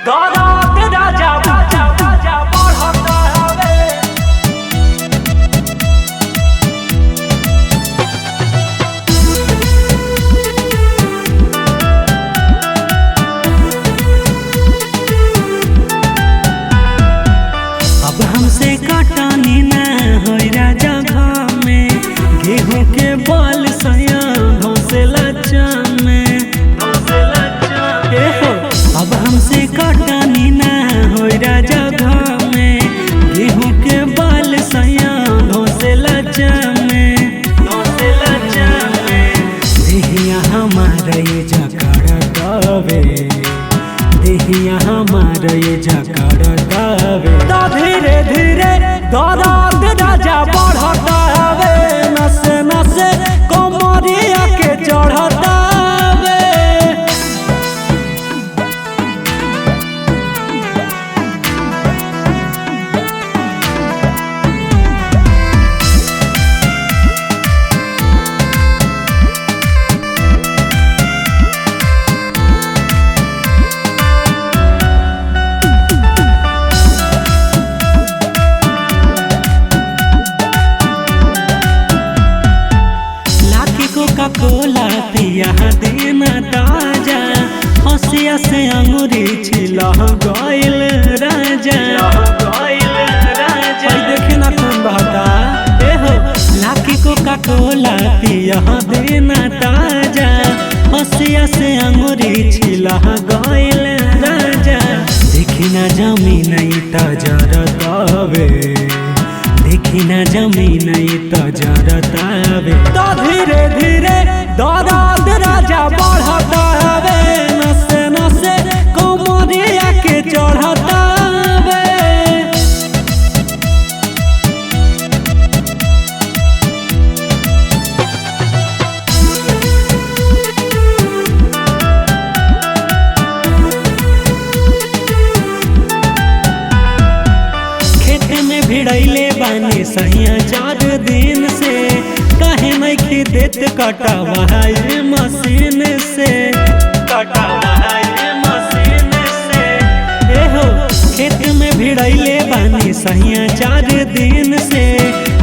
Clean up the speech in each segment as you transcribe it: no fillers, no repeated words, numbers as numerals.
दौलत राजा राजा राजा बढ़ता हवे। अब हमसे कटनी ना होई राजा घर में, गेहूं के बाल सया धोसेला चामे। अब हमसे कटनी ना होई राजा घर में, गेहूं के बाल सया धोसेला चामे। देहिया हमारा ये जकड़ दबे, देहिया हमारा ये जकड़ दबे। तो धीरे धीरे दौलत राजा बढ़ता हवे, नसे नसे कमरिया के चढ़ता हवे। कोला पिया देना ताजा, हसिया से अंगूरी छिला गइल राजा। देखे ना कौन बहता ए हो, लाकी कोका कोला पिया देना ताजा, हसिया से अंगूरी छिला गइल राजा। देखी ना जमीन तजरतावे, देखी ना जमीन तजरतावे। तो धीरे धीरे दौलत राजा बढ़ता हवे, नसे नसे कमरिया के चढ़ता हवे। खेत में भिड़ैले बानी सहिया 4 दिन से, काहे नहीं देत कटवाए मशीन से। ए हो, खेत में भिड़ैले बानी सहिया 4 दिन से,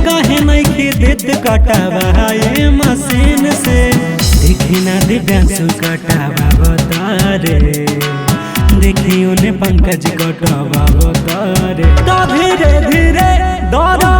काहे नहीं देत कटवाए मशीन से। देखी ना दिव्यांशु कटवा बतारे, देखियो ने पंकज कटवा बतारे। तो धीरे धीरे दौलत